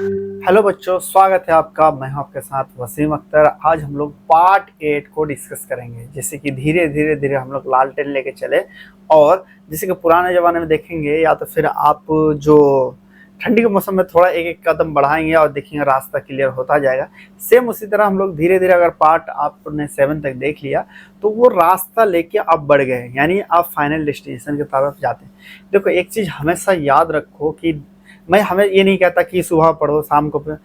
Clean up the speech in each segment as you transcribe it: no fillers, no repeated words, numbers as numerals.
Hello बच्चों, स्वागत है आपका। मैं हूं आपके साथ वसीम अख्तर। आज हम लोग पार्ट 8 को डिस्कस करेंगे। जैसे कि धीरे धीरे धीरे हम लोग लालटेन लेके चले, और जैसे कि पुराने ज़माने में देखेंगे, या तो फिर आप जो ठंडी के मौसम में थोड़ा एक एक कदम बढ़ाएंगे और देखेंगे रास्ता क्लियर होता जाएगा। सेम उसी तरह हम लोग धीरे धीरे, अगर पार्ट आपने 7 तक देख लिया तो वो रास्ता लेके आप बढ़ गए, यानी आप फाइनल डेस्टिनेशन की तरफ जाते हैं। देखो, एक चीज़ हमेशा याद रखो कि मैं हमें ये नहीं कहता कि सुबह पढ़ो शाम को पढ़ो,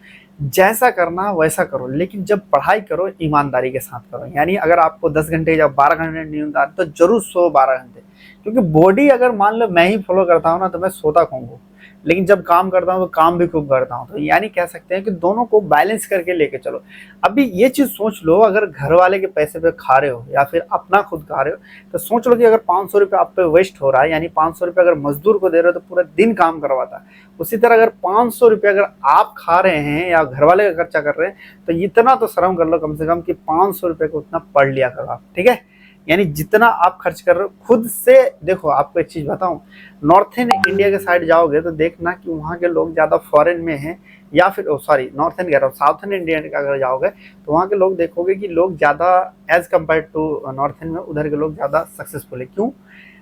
जैसा करना वैसा करो, लेकिन जब पढ़ाई करो ईमानदारी के साथ करो। यानी अगर आपको 10 घंटे या 12 घंटे नींद आती तो जरूर सो 12 घंटे, क्योंकि बॉडी अगर मान लो मैं ही फॉलो करता हूँ ना तो मैं सोता कहूँ, लेकिन जब काम करता हूँ तो काम भी खूब करता हूँ। तो यानी कह सकते हैं कि दोनों को बैलेंस करके लेके चलो। अभी ये चीज़ सोच लो, अगर घर वाले के पैसे पे खा रहे हो या फिर अपना खुद खा रहे हो, तो सोच लो कि अगर 500 रुपये आप पे वेस्ट हो रहा है, यानी 500 रुपये अगर मजदूर को दे रहे हो तो पूरा दिन काम करवाता है, उसी तरह अगर 500 रुपये अगर आप खा रहे हैं या घर वाले का खर्चा कर रहे हैं, तो इतना तो शर्म कर लो कम से कम कि 500 रुपये को उतना पढ़ लिया करो आप। ठीक है, यानी जितना आप खर्च कर रहे हो खुद से। देखो, आपको एक चीज बताऊं, नॉर्थन इंडिया के साइड जाओगे तो देखना कि वहाँ के लोग ज्यादा फॉरेन में हैं, या फिर सॉरी नॉर्थन कह रहा हूँ, साउथन इंडिया का अगर जाओगे तो वहाँ के लोग देखोगे कि लोग ज्यादा एज कम्पेयर टू नॉर्थन में, उधर के लोग ज्यादा सक्सेसफुल है। क्यों?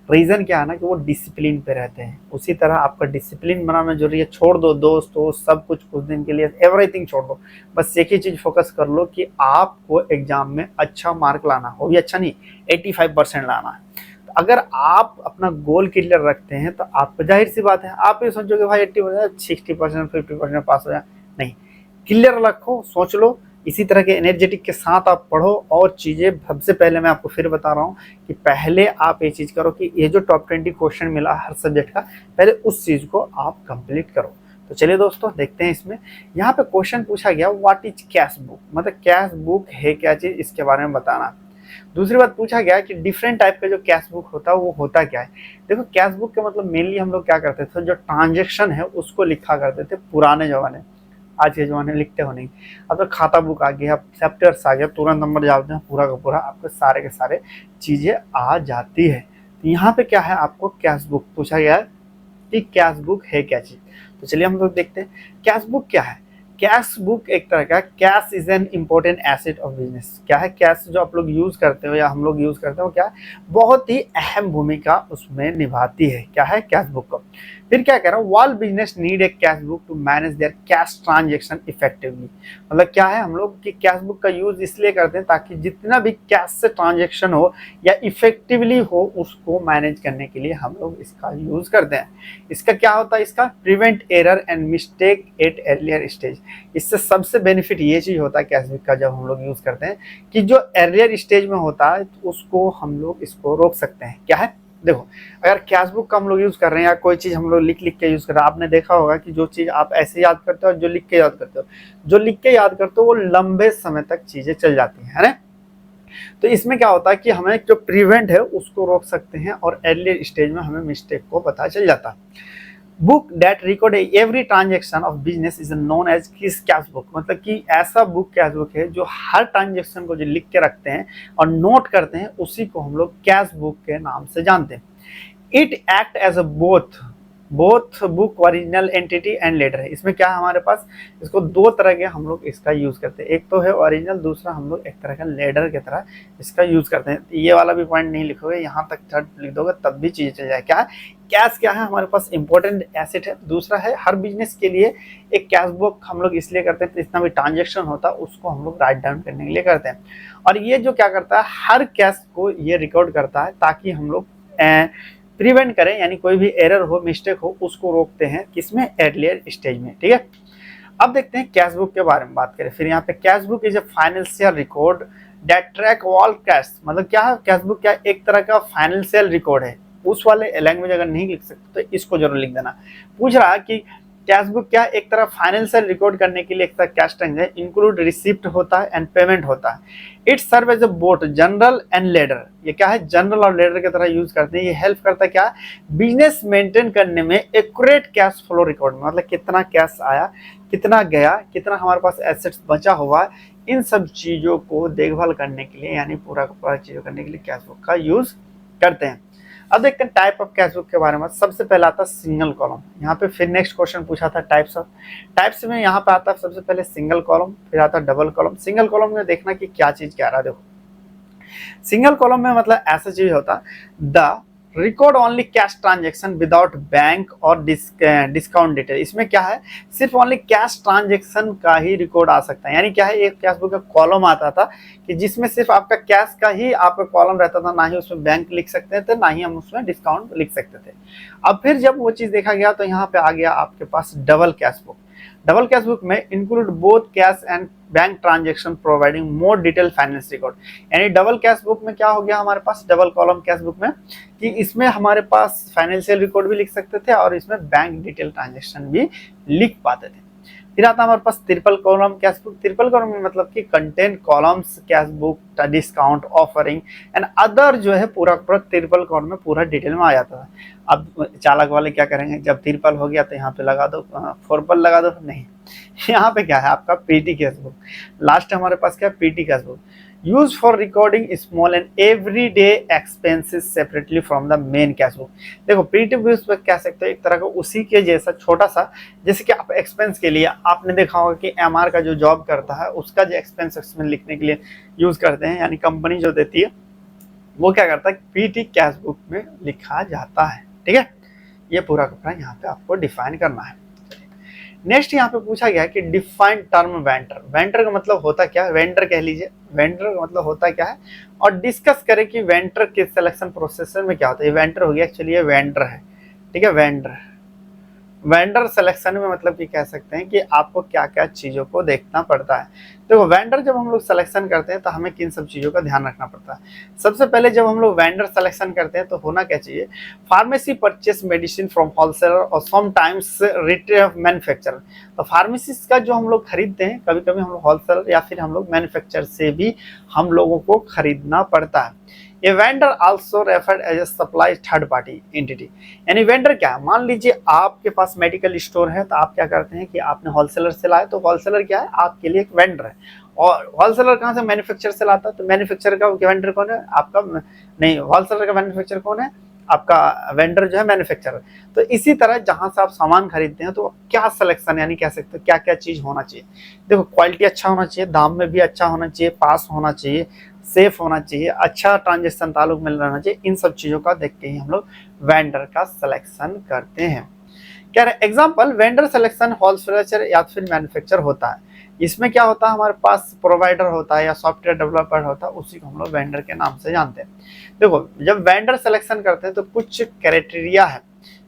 रीज़न क्या है ना कि वो डिसिप्लिन पे रहते हैं। उसी तरह आपका डिसिप्लिन बनाना जरूरी है। छोड़ दो दोस्त हो सब कुछ, कुछ दिन के लिए एवरीथिंग छोड़ दो, बस एक ही चीज़ फोकस कर लो कि आपको एग्जाम में अच्छा मार्क लाना हो, भी अच्छा नहीं 85% लाना है। तो अगर आप अपना गोल क्लियर रखते हैं तो आपको जाहिर सी बात है, आप ये सोचोगे भाई 80%, 60%, 50% पास हो जाए, नहीं, क्लियर रखो, सोच लो। इसी तरह के एनर्जेटिक के साथ आप पढ़ो, और चीज़ें सबसे पहले मैं आपको फिर बता रहा हूँ कि पहले आप ये चीज़ करो कि ये जो टॉप 20 क्वेश्चन मिला हर सब्जेक्ट का, पहले उस चीज़ को आप कंप्लीट करो। तो चलिए दोस्तों, देखते हैं इसमें। यहाँ पे क्वेश्चन पूछा गया, व्हाट इज कैश बुक, मतलब कैश बुक है क्या चीज़, इसके बारे में बताना। दूसरी बात पूछा गया कि डिफरेंट टाइप का जो कैश बुक होता है वो होता क्या है। देखो, कैश बुक का मतलब मेनली हम लोग क्या करते थे, जो ट्रांजेक्शन है उसको लिखा करते थे पुराने जमाने। आज के ज़माने में लिखते हो नहीं। अब तो खाता बुक आ गया, चैप्टर्स आ गया, तुरंत नंबर डालते हैं, पूरा का पूरा आपको सारे के सारे चीज़ें आ जाती है। तो यहाँ पे क्या है, आपको कैश बुक पूछा गया है कि कैश बुक है क्या चीज़। तो चलिए हम लोग देखते हैं कैश बुक क्या है। कैश बुक एक तरह का, cash is an important asset of business. क्या है कैश, जो आप लोग यूज़ करते हो या हम लोग यूज़ करते हो, क्या है, बहुत ही अहम भूमिका उसमें निभाती है। क्या है कैश बुक को। फिर क्या कह रहा हूँ, all business need a cash book to manage their cash transaction effectively. मतलब क्या है, हम लोग की कैश बुक का यूज इसलिए करते हैं ताकि जितना भी कैश से ट्रांजेक्शन हो या इफेक्टिवली हो, उसको मैनेज करने के लिए हम लोग इसका यूज करते हैं। इसका क्या होता है, इसका prevent error and mistake at earlier stage. इससे सबसे बेनिफिट ये चीज होता है कैश बुक का, जब हम लोग यूज करते हैं कि जो अर्लियर स्टेज में होता है तो उसको हम लोग इसको रोक सकते हैं। क्या है, देखो, अगर कैश बुक का हम लोग यूज कर रहे हैं या कोई चीज हम लोग लिख लिख के यूज कर रहे हैं, आपने देखा होगा कि जो चीज आप ऐसे याद करते हो और जो लिख के याद करते हो, जो लिख के याद करते हो वो लंबे समय तक चीजें चल जाती है ना। तो इसमें क्या होता है कि हमें जो प्रिवेंट है उसको रोक सकते हैं, और अर्ली स्टेज में हमें मिस्टेक को पता चल जाता है। Book that record every transaction of business is known as किस कैश बुक। मतलब कि ऐसा बुक कैश बुक है जो हर ट्रांजेक्शन को जो लिख के रखते हैं और नोट करते हैं, उसी को हम लोग कैश बुक के नाम से जानते हैं। It act as a both both book original entity and ledger है। इसमें क्या है हमारे पास, इसको दो तरह के हम लोग इसका यूज करते हैं। एक तो है ओरिजिनल, दूसरा हम लोग एक तरह का लेटर की तरह इसका यूज करते हैं। ये वाला भी पॉइंट नहीं लिखोगे, यहाँ तक थर्ड लिख दोगे तब भी चीजें चल जाए। क्या है कैश, क्या है हमारे पास इंपॉर्टेंट एसेट है। दूसरा है हर बिजनेस के लिए एक कैश बुक हम लोग इसलिए करते हैं, जितना भी ट्रांजेक्शन होता है उसको हम लोग राइट डाउन करने के लिए करते हैं। और ये जो क्या करता है, हर कैश को ये रिकॉर्ड करता है ताकि हम लोग प्रिवेंट करें, यानी कोई भी एरर हो, मिस्टेक हो, उसको रोकते हैं किसमें, अर्लियर स्टेज में। ठीक है, अब देखते हैं कैश बुक के बारे में बात करें। फिर यहाँ पे cash book is a financial record that track all cash. मतलब क्या है कैश बुक, क्या एक तरह का फाइनेंशियल रिकॉर्ड है। उस वाले लैंग्वेज अगर नहीं लिख सकते तो इसको जरूर लिख देना। पूछ रहा कि कैश बुक क्या एक तरह फाइनेंशियल रिकॉर्ड करने के लिए एक तरह कैश ट्रांजेक्शन इंक्लूड रिसिप्ट होता है एंड पेमेंट होता है। It serve as a both journal and ledger. ये क्या है, जनरल और लेडर की तरह यूज करते हैं। ये हेल्प करता है क्या, बिजनेस मेंटेन करने में एक्यूरेट कैश फ्लो रिकॉर्ड में। मतलब कितना कैश आया, कितना गया, कितना हमारे पास एसेट्स बचा हुआ है, इन सब चीजों को देखभाल करने के लिए, यानी पूरा का पूरा चीजों करने के लिए कैश बुक का यूज करते हैं। अब देखते हैं टाइप ऑफ कैश बुक के बारे में। सबसे पहले आता है सिंगल कॉलम। यहाँ पे फिर नेक्स्ट क्वेश्चन पूछा था टाइप्स में यहाँ पे आता है सबसे पहले सिंगल कॉलम, फिर आता है डबल कॉलम। सिंगल कॉलम में देखना कि क्या चीज कह रहा है। देखो सिंगल कॉलम में मतलब ऐसा चीज होता है the record only cash transaction without bank और डिस्काउंट डिटेल। इसमें क्या है, सिर्फ ओनली कैश ट्रांजेक्शन का ही रिकॉर्ड आ सकता है। यानी क्या है, एक कैश बुक का कॉलम आता था कि जिसमें सिर्फ आपका कैश का ही आपका कॉलम रहता था, ना ही उसमें बैंक लिख सकते थे, ना ही हम उसमें डिस्काउंट लिख सकते थे। अब फिर जब वो चीज देखा गया तो यहाँ पे आ गया आपके पास double cash book. Double cash book में include both cash and bank transaction providing more detail finance record. यानी डबल कैश बुक में क्या हो गया हमारे पास, डबल कॉलम कैश बुक में, कि इसमें हमारे पास फाइनेंशियल रिकॉर्ड भी लिख सकते थे और इसमें बैंक डिटेल ट्रांजेक्शन भी लिख पाते थे। फिर आता हमारे पास triple column cash book. Triple column में मतलब कि content columns cash book discount offering and other जो है पूरा ट्रिपल कॉलम में पूरा डिटेल में आ जाता है। अब चालक वाले क्या करेंगे, जब ट्रिपल हो गया तो यहाँ पे लगा दो फोरपल लगा दो, नहीं यहाँ पे क्या है आपका पीटी कैश बुक। लास्ट हमारे पास क्या है, PT cash book use for recording small and every day expenses separately from the main cash book. देखो पीटी बुक कह सकते हो एक तरह का उसी के जैसा छोटा सा, जैसे कि आप एक्सपेंस के लिए आपने देखा होगा कि एमआर का जो जॉब करता है उसका जो एक्सपेंस उसमें लिखने के लिए यूज करते हैं, यानी कंपनी जो देती है वो क्या करता है पीटी कैश बुक में लिखा जाता है। ठीक है, ये पूरा का पूरा यहाँ पे आपको डिफाइन करना है। नेक्स्ट यहाँ पे पूछा गया है कि डिफाइन टर्म वेंडर। वेंडर का मतलब होता क्या है, वेंडर कह लीजिए, वेंडर का मतलब होता क्या है, और डिस्कस करें कि वेंडर के सिलेक्शन प्रोसेसर में क्या होता है। ये वेंडर हो गया, एक्चुअली ये वेंडर है। ठीक है, वेंडर सिलेक्शन में मतलब कि कह सकते हैं कि आपको क्या क्या चीज़ों को देखना पड़ता है। देखो वेंडर जब हम लोग सिलेक्शन करते हैं तो हमें किन सब चीज़ों का ध्यान रखना पड़ता है। सबसे पहले जब हम लोग वेंडर सिलेक्शन करते हैं तो होना क्या चाहिए, pharmacy purchase medicine from wholesaler और समटाइम्स रिटेल मैन्युफैक्चरर। तो फार्मेसिस्ट का जो हम लोग खरीदते हैं, कभी कभी हम लोग होलसेलर या फिर हम लोग मैन्युफैक्चरर से भी हम लोगों को खरीदना पड़ता है। A vendor also referred as a supply third party entity. यानी वेंडर क्या है, मान लीजिए आपके पास मेडिकल स्टोर है तो आप क्या करते हैं कि आपने होलसेलर से लाया, तो होलसेलर क्या है आपके लिए एक वेंडर है। और होलसेलर कहाँ से, मैन्युफैक्चरर से लाता है, तो मैन्युफैक्चरर का वेंडर कौन है आपका, नहीं होलसेलर का मैन्युफैक्चरर कौन है आपका, वेंडर जो है मैन्युफैक्चरर। तो इसी तरह जहां से आप सामान खरीदते हैं तो क्या सिलेक्शन, यानी कह सकते हैं क्या क्या चीज होना चाहिए। देखो क्वालिटी अच्छा होना चाहिए, दाम में भी अच्छा होना चाहिए, पास होना चाहिए, सेफ होना चाहिए, अच्छा ट्रांजेक्शन ताल्लुक मिल रहना चाहिए। इन सब चीजों का देख के ही हम लोग वेंडर का सिलेक्शन करते हैं। क्या एग्जाम्पल, वेंडर सिलेक्शन होलसेलर या फिर मैन्युफैक्चर होता है। इसमें क्या होता है, हमारे पास प्रोवाइडर होता है या सॉफ्टवेयर डेवलपर होता है, उसी को हम लोग वेंडर के नाम से जानते हैं। देखो जब वेंडर सिलेक्शन करते हैं तो कुछ क्राइटेरिया है।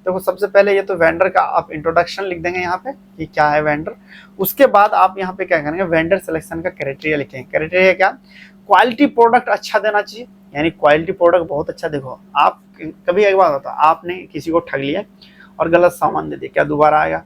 देखो सबसे पहले ये तो वेंडर का आप इंट्रोडक्शन लिख देंगे यहाँ पे कि क्या है वेंडर। उसके बाद आप यहाँ पे क्या करेंगे, वेंडर सिलेक्शन का क्राइटेरिया लिखेंगे। क्राइटेरिया क्या, क्वालिटी प्रोडक्ट अच्छा देना चाहिए, यानी क्वालिटी प्रोडक्ट बहुत अच्छा। देखो आप कभी एक बार होता आपने किसी को ठग लिया और गलत सामान दे दिया, क्या दोबारा आएगा,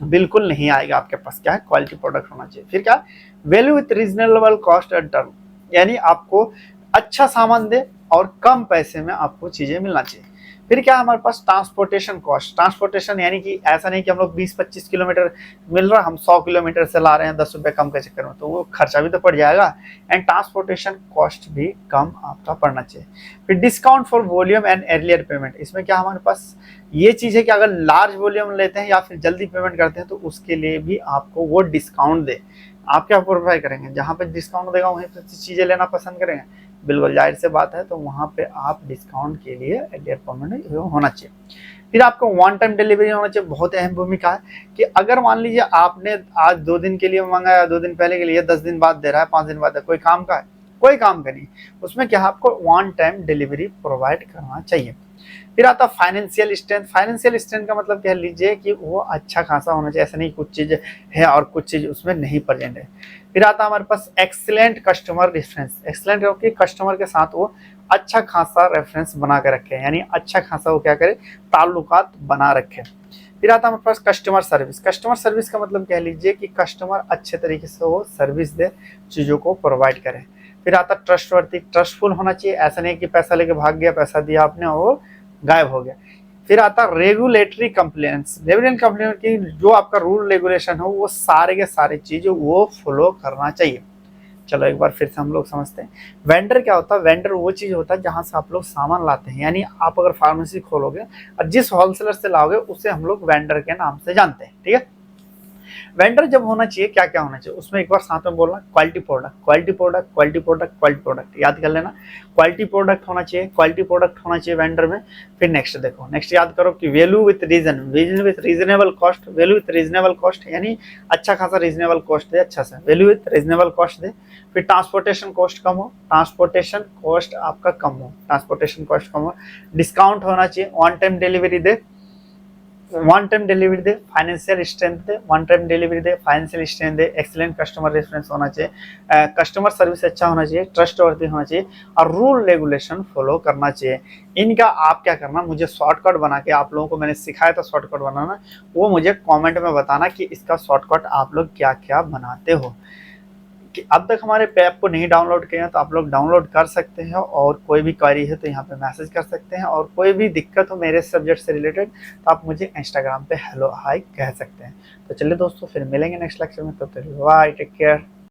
बिल्कुल नहीं आएगा आपके पास। क्या है, क्वालिटी प्रोडक्ट होना चाहिए। फिर क्या, value with reasonable cost and term, यानी आपको अच्छा सामान दे और कम पैसे में आपको चीजें मिलना चाहिए। फिर क्या हमारे पास, ट्रांसपोर्टेशन कॉस्ट। ट्रांसपोर्टेशन यानी कि ऐसा नहीं कि हम लोग 20-25 किलोमीटर मिल रहा, हम 100 किलोमीटर से ला रहे हैं 10 रुपये कम के चक्कर में, तो वो खर्चा भी तो पड़ जाएगा। एंड ट्रांसपोर्टेशन कॉस्ट भी कम आपका पड़ना चाहिए। फिर discount for volume and earlier payment. इसमें क्या हमारे पास ये चीज़ है कि अगर लार्ज वॉल्यूम लेते हैं या फिर जल्दी पेमेंट करते हैं तो उसके लिए भी आपको वो डिस्काउंट दे। आप क्या प्रोवाइड करेंगे, जहाँ पे डिस्काउंट देगा वहीं पे चीज़ें लेना पसंद करेंगे, बिल्कुल जाहिर से बात है। तो वहाँ पे आप डिस्काउंट के लिए अर्लियर पेमेंट होना चाहिए। फिर आपको वन टाइम डिलीवरी होना चाहिए, बहुत अहम भूमिका है कि अगर मान लीजिए आपने आज 2 दिन के लिए मंगाया, 2 दिन पहले के लिए, 10 दिन बाद दे रहा है, 5 दिन बाद, कोई काम का है, कोई काम का नहीं, उसमें क्या आपको वन टाइम डिलीवरी प्रोवाइड करना चाहिए। फिर आता फाइनेंशियल स्ट्रेंथ। फाइनेंशियल स्ट्रेंथ का मतलब कह लीजिए कि वो अच्छा खासा होना चाहिए, ऐसा नहीं कुछ चीज़ है और कुछ चीज़ उसमें नहीं प्रेजेंट है। फिर आता हमारे पास एक्सीलेंट कस्टमर रेफरेंस। एक्सीलेंट क्योंकि कस्टमर के साथ वो अच्छा खासा रेफरेंस बना के रखे, यानी अच्छा खासा वो क्या करे, ताल्लुकात बना रखे। फिर आता हमारे पास कस्टमर सर्विस। कस्टमर सर्विस का मतलब कह लीजिए कि कस्टमर अच्छे तरीके से वो सर्विस दे, चीज़ों को प्रोवाइड करे। फिर आता ट्रस्टवर्दी, ट्रस्टफुल होना चाहिए, ऐसा नहीं कि पैसा लेके भाग गया, पैसा दिया आपने और गायब हो गया। फिर आता रेगुलेटरी कंप्लेंट्स। रेगुलेटरी कंप्लेंट की जो आपका रूल रेगुलेशन हो वो सारे के सारे चीज वो फॉलो करना चाहिए। चलो एक बार फिर से हम लोग समझते हैं। वेंडर क्या होता है? वेंडर वो चीज़ होता है जहाँ से आप लोग सामान लाते हैं, यानी आप अगर फार्मेसी खोलोगे और जिस होलसेलर से लाओगे उसे हम लोग वेंडर के नाम से जानते हैं, ठीक है। वेंडर जब होना चाहिए, क्या क्या होना चाहिए उसमें, एक बार साथ में बोलना, quality product, quality product, quality product, quality product, याद कर लेना। क्वालिटी प्रोडक्ट होना चाहिए, क्वालिटी प्रोडक्ट होना चाहिए वेंडर में। फिर नेक्स्ट देखो, नेक्स्ट याद करो कि value with reason, value with reasonable cost, value with reasonable cost यानी अच्छा खासा रीजनेबल कॉस्ट दे, अच्छा सा वैल्यू विद रीजनेबल कॉस्ट दे। फिर ट्रांसपोर्टेशन कॉस्ट कम हो, ट्रांसपोर्टेशन कॉस्ट आपका कम हो, ट्रांसपोर्टेशन कॉस्ट कम हो। डिस्काउंट होना चाहिए, on time delivery they, one time delivery they, financial strength they, one time delivery they, financial strength they, excellent customer reference होना चाहिए, कस्टमर सर्विस अच्छा होना चाहिए, ट्रस्टवर्दी होना चाहिए और रूल रेगुलेशन फॉलो करना चाहिए। इनका आप क्या करना, मुझे शॉर्टकट बना के, आप लोगों को मैंने सिखाया था शॉर्टकट बनाना, वो मुझे कमेंट में बताना कि इसका शॉर्टकट आप लोग क्या क्या बनाते हो। कि अब तक हमारे ऐप को नहीं डाउनलोड किए हैं तो आप लोग डाउनलोड कर सकते हैं, और कोई भी क्वेरी है तो यहाँ पे मैसेज कर सकते हैं, और कोई भी दिक्कत हो मेरे सब्जेक्ट से रिलेटेड तो आप मुझे इंस्टाग्राम पे हेलो हाय कह सकते हैं। तो चलिए दोस्तों, फिर मिलेंगे नेक्स्ट लेक्चर में, तब तक बाय, टेक केयर।